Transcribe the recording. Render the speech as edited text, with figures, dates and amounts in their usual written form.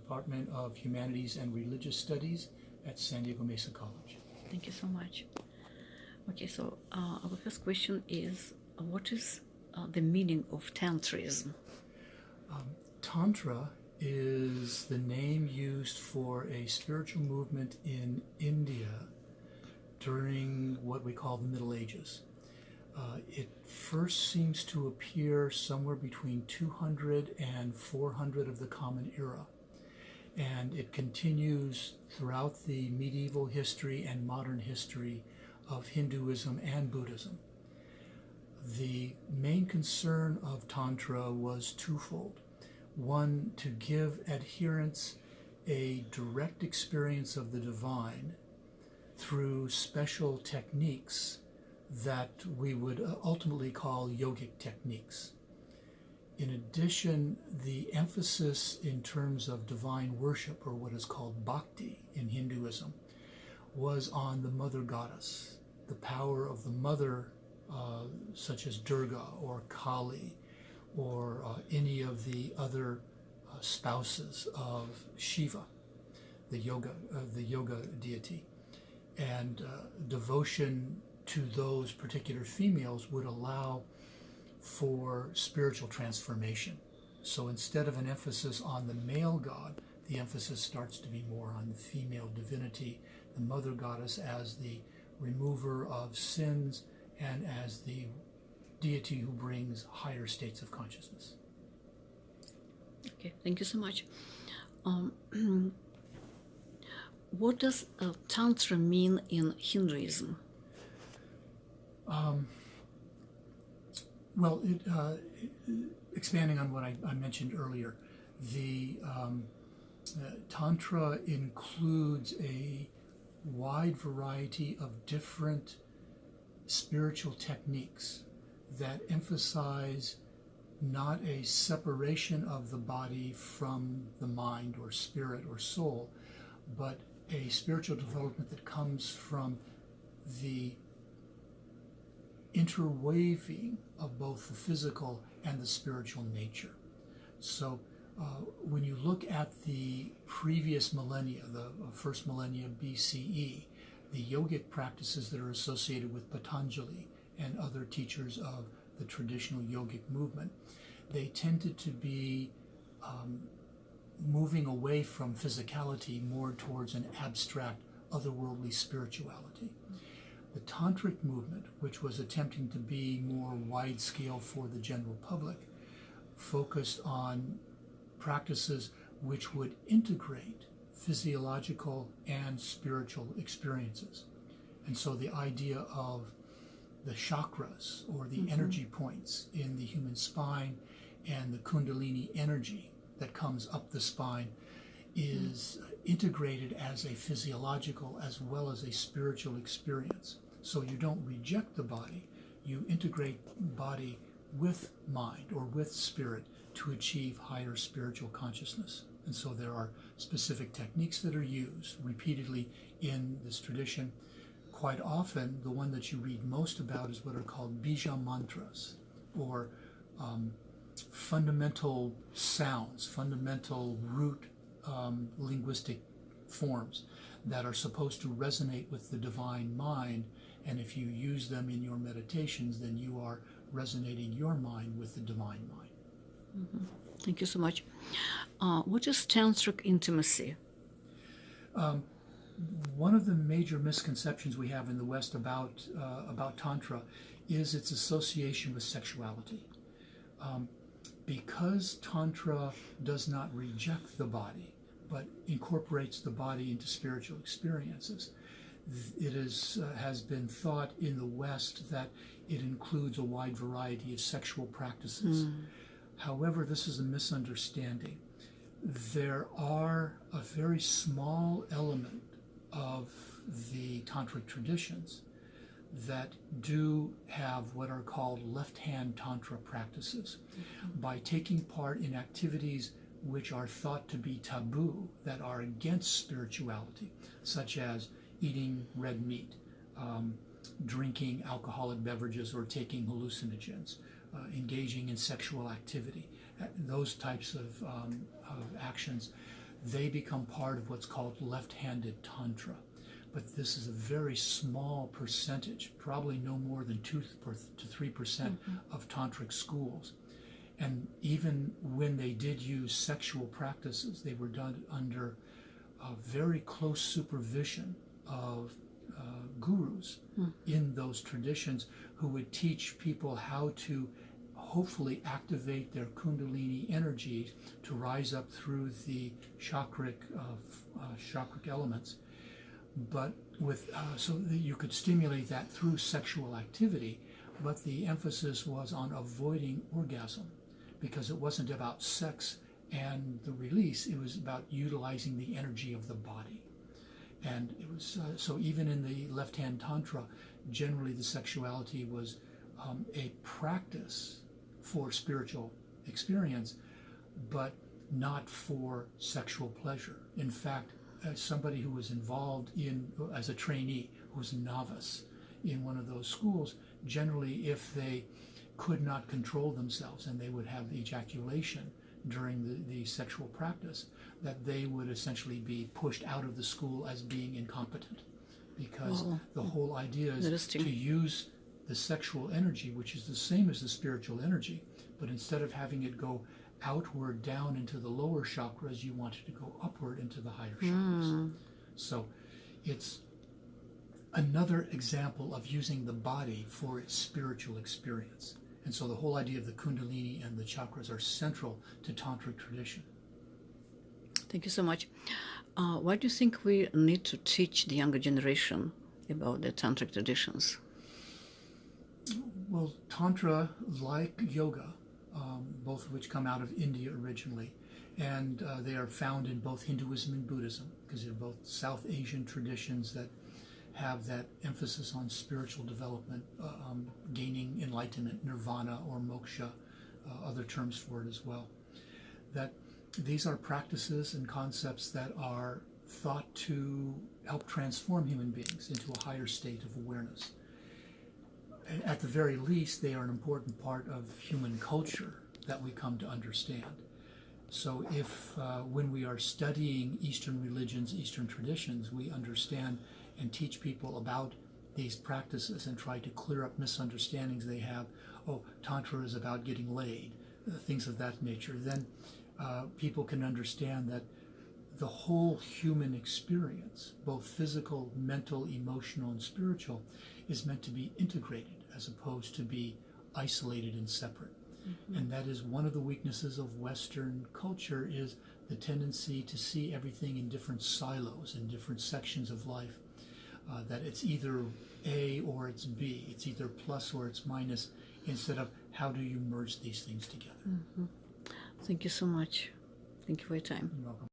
Department of Humanities and Religious Studies at San Diego Mesa College. Thank you so much. Okay, so our first question is, what is the meaning of Tantrism? Tantra is the name used for a spiritual movement in India during what we call the Middle Ages. It first seems to appear somewhere between 200 and 400 of the Common Era, and it continues throughout the medieval history and modern history of Hinduism and Buddhism. The main concern of Tantra was twofold. One, to give adherents a direct experience of the divine through special techniques that we would ultimately call yogic techniques. In addition, the emphasis in terms of divine worship, or what is called bhakti in Hinduism, was on the mother goddess, the power of the mother, such as Durga or Kali, or any of the other spouses of Shiva, the yoga deity. And devotion to those particular females would allow for spiritual transformation. So instead of an emphasis on the male god, the emphasis starts to be more on the female divinity, the mother goddess as the remover of sins and as the deity who brings higher states of consciousness. Okay, thank you so much. What does Tantra mean in Hinduism? Well, expanding on what I mentioned earlier, the Tantra includes a wide variety of different spiritual techniques that emphasize not a separation of the body from the mind or spirit or soul, but a spiritual development that comes from the interweaving of both the physical and the spiritual nature. So when you look at the previous millennia, the first millennia BCE, the yogic practices that are associated with Patanjali and other teachers of the traditional yogic movement, they tended to be moving away from physicality more towards an abstract, otherworldly spirituality. The Tantric movement, which was attempting to be more wide-scale for the general public, focused on practices which would integrate physiological and spiritual experiences. And so the idea of the chakras, or the energy points in the human spine, and the kundalini energy that comes up the spine is integrated as a physiological as well as a spiritual experience. So you don't reject the body, you integrate body with mind or with spirit to achieve higher spiritual consciousness. And so there are specific techniques that are used repeatedly in this tradition. Quite often, the one that you read most about is what are called bija mantras, or fundamental sounds, fundamental root linguistic forms that are supposed to resonate with the divine mind. And if you use them in your meditations, then you are resonating your mind with the divine mind. Mm-hmm. Thank you so much. What is tantric intimacy? One of the major misconceptions we have in the West about Tantra is its association with sexuality. Because Tantra does not reject the body, but incorporates the body into spiritual experiences, it has been thought in the West that it includes a wide variety of sexual practices. However, this is a misunderstanding. There are a very small element of the tantric traditions that do have what are called left-hand tantra practices. By taking part in activities which are thought to be taboo, that are against spirituality, such as eating red meat, drinking alcoholic beverages or taking hallucinogens, engaging in sexual activity, those types of actions, they become part of what's called left-handed Tantra. But this is a very small percentage, probably no more than 2 to 3% of tantric schools. And even when they did use sexual practices, they were done under very close supervision of gurus in those traditions who would teach people how to hopefully activate their kundalini energy to rise up through the chakric elements, but with so that you could stimulate that through sexual activity. But the emphasis was on avoiding orgasm, because it wasn't about sex and the release, it was about utilizing the energy of the body. And it was so even in the left-hand Tantra, generally the sexuality was a practice for spiritual experience, but not for sexual pleasure. In fact, somebody who was involved as a trainee, who was a novice in one of those schools, generally if they could not control themselves and they would have ejaculation during the sexual practice, that they would essentially be pushed out of the school as being incompetent, because the whole idea is to use the sexual energy, which is the same as the spiritual energy, but instead of having it go outward down into the lower chakras, you want it to go upward into the higher chakras. So it's another example of using the body for its spiritual experience. And so the whole idea of the kundalini and the chakras are central to tantric tradition. Thank you so much. Why do you think we need to teach the younger generation about the tantric traditions? Well, Tantra, like yoga, both of which come out of India originally, and they are found in both Hinduism and Buddhism, because they're both South Asian traditions that have that emphasis on spiritual development, gaining enlightenment, nirvana or moksha, other terms for it as well. That these are practices and concepts that are thought to help transform human beings into a higher state of awareness. At the very least, they are an important part of human culture that we come to understand. So if when we are studying Eastern religions, Eastern traditions, we understand and teach people about these practices and try to clear up misunderstandings they have, Tantra is about getting laid, things of that nature, then people can understand that the whole human experience, both physical, mental, emotional, and spiritual, is meant to be integrated as opposed to be isolated and separate. And that is one of the weaknesses of Western culture, is the tendency to see everything in different silos, in different sections of life, that it's either A or it's B, it's either plus or it's minus, instead of how do you merge these things together. Thank you so much. Thank you for your time. You're welcome.